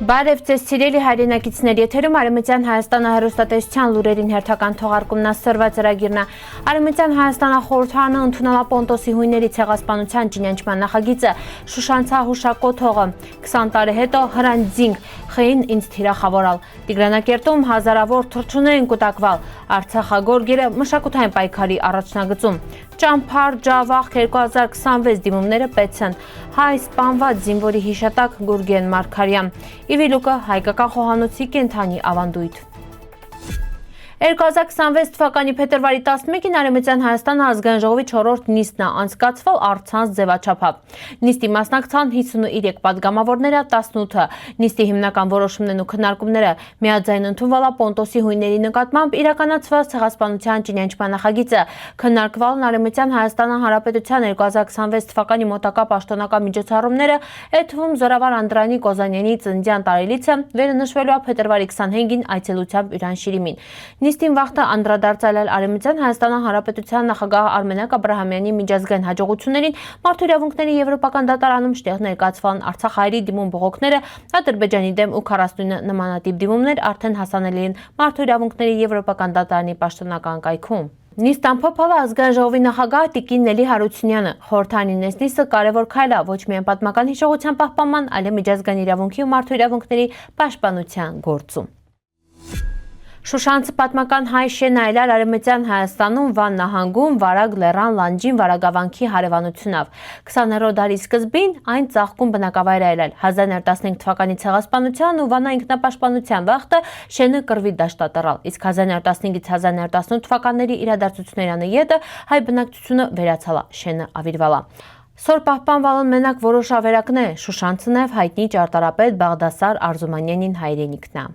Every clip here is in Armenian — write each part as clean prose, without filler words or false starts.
Բարև ձեզ սիրելի հայրենակիցներ, եթերում Արևմտյան Հայաստանը հեռուստատեսության լուրերին հերթական թողարկումն ասրվա ծրագիրն է։ Արևմտյան Հայաստանախորհրդարանը ընդունել է Պոնտոսի հույների ցեղասպանության ճանաչման նախագիծը։ Շուշանցահուշակոտ հողը 20 տարի հետո հրանձինք խին ինձ թիրախավորալ։ Տիգրանակերտում հազարավոր թռչուններ են կուտակվել։ Արցախագորգերը մշակութային պայքարի առաջնագծում։ Ճամփար Ջավախ 2026 դիմումները պետք են։ Հայ սպանված զինվորի հիշատակ Գուրգեն Մարգարյան։ Իվիլուկը հայկական խոհանոցի կենթանի ավանդույթ։ 2026 թվականի փետրվարի 11-ին Արևմտյան Հայաստանը ազգային ժողովի 4-րդ նիստն է անցկացվել առցանց ձևաչափով։ Նիստի մասնակցան 53 պատգամավորները, 18-ը։ Նիստի հիմնական որոշումներն ու քննարկումները միաձայն ընդունվել է Պոնտոսի հույների նկատմամբ իրականացված ցեղասպանության ճանաչման նախագիծը։ Քննարկվելն Արևմտյան Հայաստանի Հանրապետության 2026 թվականի մոտակա պաշտոնական միջոցառումները, այդ թվում Զորավար Անդրանիկ Օզանյանի ծննդյան տարելիցը վերնշվելու է փետրվարի 25-ին այցելությամբ Իրան Շիրիմին։ Նիստին վաղտը անդրադարձել է Արևմտյան Հայաստանի Հանրապետության նախագահ Արմենակ Աբրահամյանի միջազգային հաջողություններին, մարդու իրավունքների եվրոպական դատարանում շտեղ ներկայացվան Արցախահայերի դիմում բողոքները, Ադրբեջանի դեմ ու 49 նմանատիպ դիմումներ արդեն հասանելի են մարդու իրավունքների եվրոպական դատարանի պաշտոնական կայքում։ Նիստ ամփոփել է ազգային ժողովի նախագահ Տիկին Նելի Հարությունյանը։ Խորհրդարանի նիստը կարևոր քայլ է ոչ միայն պատմական հիշողության պահպանման, այլև միջազգային իրավունքի ու մարդու իրավունքների պաշտպանության գործում։ Շուշանցը պատմական հայ շեն այլար Արևմտյան Հայաստանում Վան նահանգում Վարագ լեռան լանջին վարագավանքի հարևանությունով։ 20-րդ դարի սկզբին այն ծաղկուն բնակավայր այլալ 1915 թվականի ցեղասպանության ու Վանա ինքնապաշտպանության վաղտը շենը կռվի դաշտատրալ, իսկ 1915-ից 1918 թվականների իրադարձությունների ետը հայ բնակչությունը վերացալ է, շենը ավիրվել է։ Սոր պահպանվալն մենակ որոշ ավերակն է, Շուշանցը նաև հայտնի ճարտարապետ Բաղդասար Արզումանյանին հայրենիքն է։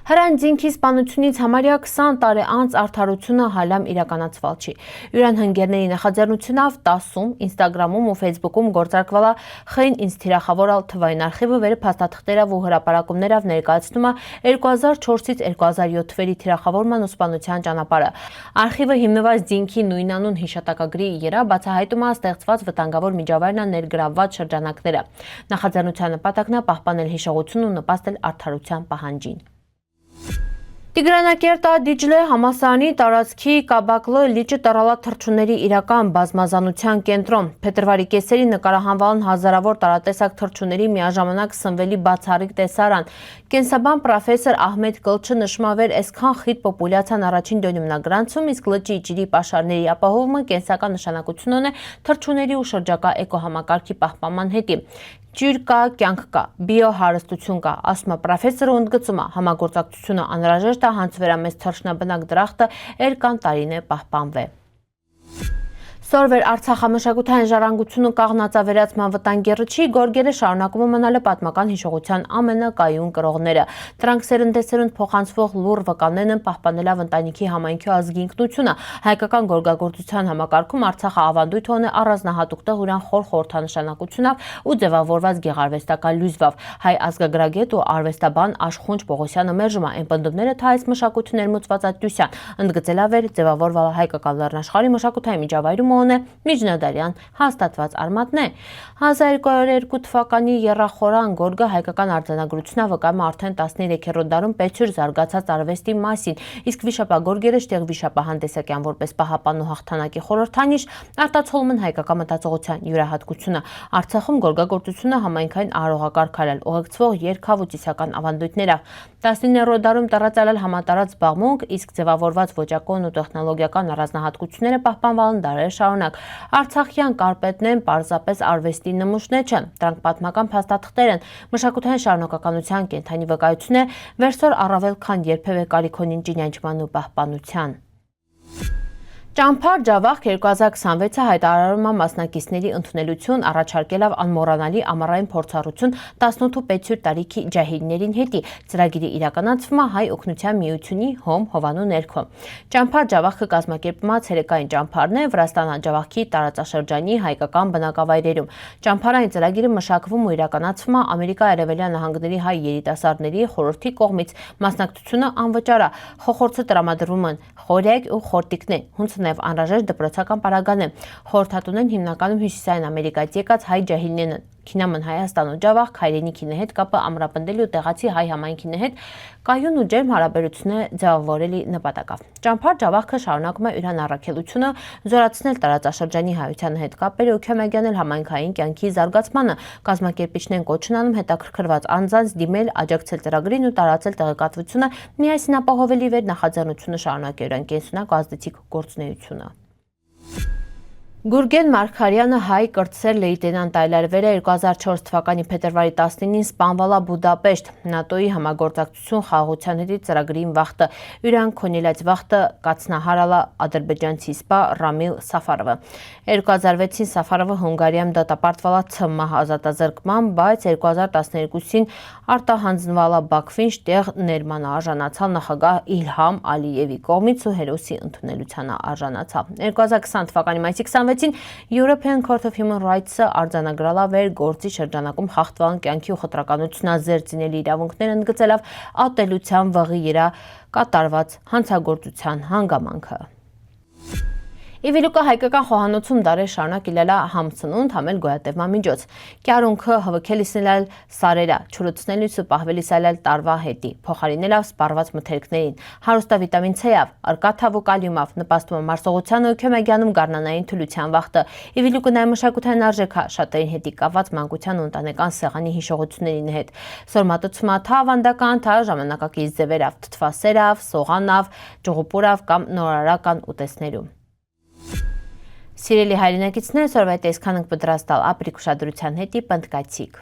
Հրանձինքի սպանությունից համարյա 20 տարի անց արդարությունը հալամ իրականացվել չի։ Յուրան հնգերների նախաձեռնությունով 10-ում, Ինստագրամում ու Ֆեյսբուքում գործարկվել է խին ինձ թիրախավորալ թվային արխիվը վեր փաստաթղթերով ու հրապարակումներով ներկայացնում է 2004-ից 2007 թվերի թիրախավորման ու սպանության ճանապարհը։ Արխիվը հիմնված Ձինքի նույնանուն հիշատակագրի երա բացահայտում է ստեղծված վտանգավոր միջավայրն ներգրավված շրջանակները։ Նախաձեռնության նպատակն է պահպանել հիշողությունն ու նպաստել արդարության պահանջին։ Տիգրանակերտա Դիջլե համալսարանի տարածքի Կաբակլո լիճը տրալա թռչունների իրական բազմազանության կենտրոն։ Փետրվարի կեսերին նկարահանվան հազարավոր տարատեսակ թռչունների միաժամանակ սնվելի բացառիկ տեսարան։ Կենսաբան պրոֆեսոր Ահմեդ Կլչը նշում է այսքան խիտ պոպուլյացիան առաջին դոնումն է գրանցում, իսկ լճի ջրի պաշարների ապահովումը կենսական նշանակություն ունի թռչունների ու շրջակա էկոհամակարգի պահպանման հետի։ Ջուր կա, կյանք կա, բիոհարստություն կա, ասում է պրոֆեսորը ու ընդգծում է համագործակցությունը անհրաժեշտ է հանցվերամեզ թռչնաբնակ դրախտը երկար տարիներ պահպանվե։ Սորվեր Արցախամշակութային ժառանգությունը կաղնածավերացման վտանգի ռճի գորգերը շարունակում մնալ պատմական հիշողության ամենակայուն կրողները։ Դրանք սերնդեսերունդ փոխանցվող լուր վկանեն են պահպանելով ընտանիքի համայնքի ազգի ինքնությունը։ Հայկական գորգագործության համակարգում Արցախը ավանդույթ ունի առանձնահատուկ տեղ ուրան խոր խորհրդանշանակությունով ու ձևավորված գեղարվեստական լույսով։ Հայ ազգագրագետ ու արվեստաբան Աշխունչ Պողոսյանը մերժում է այն պնդումները, թե այս մշակույթը ներմուծված է Տյուսյան, ընդգծելով ձևավորվել հայկական լեռնաշխարհի մշակութային միջավայրում միջնադարյան հաստատված արմատն է։ 1202 թվականի եռախորան գորգը հայկական արձանագրությունը վկայում է արդեն 13-րդ դարում պետσյուր զարգացած արվեստի մասին, իսկ վիշապագորգերը շտեղ վիշապահանդեսակյան որպես պահապան ու հաղթանակի խորհրդանիշ արտացոլում են հայկական մտածողության յուրահատկությունը։ Արցախում գորգագործությունը համայնքային արարողակարգ արել, ուղեկցվող երկհավ ու ծիսական ավանդույթներով։ 19-րդ դարում տարածել համատարած զբաղմունք, իսկ ձևավորված ոճակոն ու տեխնոլոգիական առանձնահատկությունները պահպանվել դարեր շարունակ։ Արցախյան կարպետներն պարզապես արվեստի նմուշներ չեն, դրանք պատմական փաստաթղթեր են, մշակութային շարունակականության կենթանի վկայություն է, վերսօր առավել քան երբևէ կարիք ունին ճանաչման ու պահպանության։ Ճամփար Ջավախ 2026-ը հայտարարում է մասնակիցների ընդունելություն առաջարկելով անմոռանալի ամառային փորձառություն 18 պետσյուր տարիքի ջահիլներին հետի։ Ծրագիրի իրականացումը Հայ օգնության միությունի Հոմ Հովանու ներքո։ Ճամփար Ջավախը կազմակերպվում է ցերեկային ճամփարն է Վրաստան Ջավախքի տարածաշրջանի հայկական բնակավայրերում։ Ճամփարային ծրագիրը մշակվում ու իրականացվում է Ամերիկա Արևելյան նահանգների հայ երիտասարդների խորհրդի կողմից։ Մասնակցությունը անվճար է, խոխորձը տրամադրվում են խորյակ ու խորտիկներ, հունց նաև անհրաժեշտ դպրոցական պարագան է։ Խորհրդատուն են հիմնականում Հյուսիսային Ամերիկայից եկած հայ ջահիլներն են։ Քինամն Հայաստան օջավախ հայրենիքի հետ կապը ամրապնդելու տեղացի հայ համայնքի հետ կայուն ու ջերմ հարաբերություններ ձևավորելի նպատակով։ Ճամփար ջավախքը շարունակում է իր առաքելությունը զորացնել տարածաշրջանի հայության հետ կապերը ու քյոմագյանել համայնքային կյանքի զարգացմանը։ Կազմակերպիչներն կոչ են անում հետաքրքրված անձանց դիմել, աջակցել ծրագրին ու տարածել տեղեկատվությունը, միասին ապահովելի վեր նախաձեռնությունը շարունակել իրեն կենսունակ ու ազդեցիկ գործունեությունը։ Գուրգեն Մարգարյանը հայ կրտսեր լեյտենանտ այլարվել է 2004 թվականի փետրվարի 19-ին սպանվալա Բուդապեշտ ՆԱՏՕ-ի համագործակցություն խաղաղության հետի ծրագրին վախտը յուրան քոնիլած վախտը կացնահարալա ադրբեջանցի սպա Ռամիլ Սաֆարովը 2006-ին Սաֆարովը Հունգարիայում դատապարտվալա ՑՄՀ ազատազրկման, բայց 2012-ին արտահանձնվալա Բաքվին շտեղ ներման արժանացալ նախագահ Իլհամ Ալիևի կողմից ու հերոսի ընդունելության արժանացավ 2020 թվականի մայիսի 26-ին European Court of Human Rights-ը արձանագրալա վեր գործի շրջանակում խախտվան կյանքի ու խտրականությունազերծինելի իրավունքները ընդգծելով ատելության վղի իրա կատարված հանցագործության հանգամանքը։ Իվիլուկը հայկական խոհանոցում դարեր շարունակ իլելա համցնունդ համել գոյատևման միջոց։ Կյարունքը հվքել իսնելալ սարերա, չուրուցնելիս ու պահվելիս այլել տարվա հետի, փոխարինելով սպառված մթերքներին, հարուստա վիտամին C-ով, արկաթավ ու կալիումով, նպաստում մարսողության ու քյոմագյանում գարնանային թուլության վախտը։ Իվիլուկը նաև մշակութային արժեք է շատերին հետի կապված մանկության ու ընտանեկան սեղանի հիշողություններին հետ։ Սորմատուցումը թա ավանդական, թա ժամանակակից ձևերով, թթվասերով, սողանով, ճղուպուրով կամ նորարարական ուտեստներում։ Սիրելի հայրենակիցներ, սորվա տեսքանք պատրաստալ ապրիկ ուշադրության հետի պնդկացիք։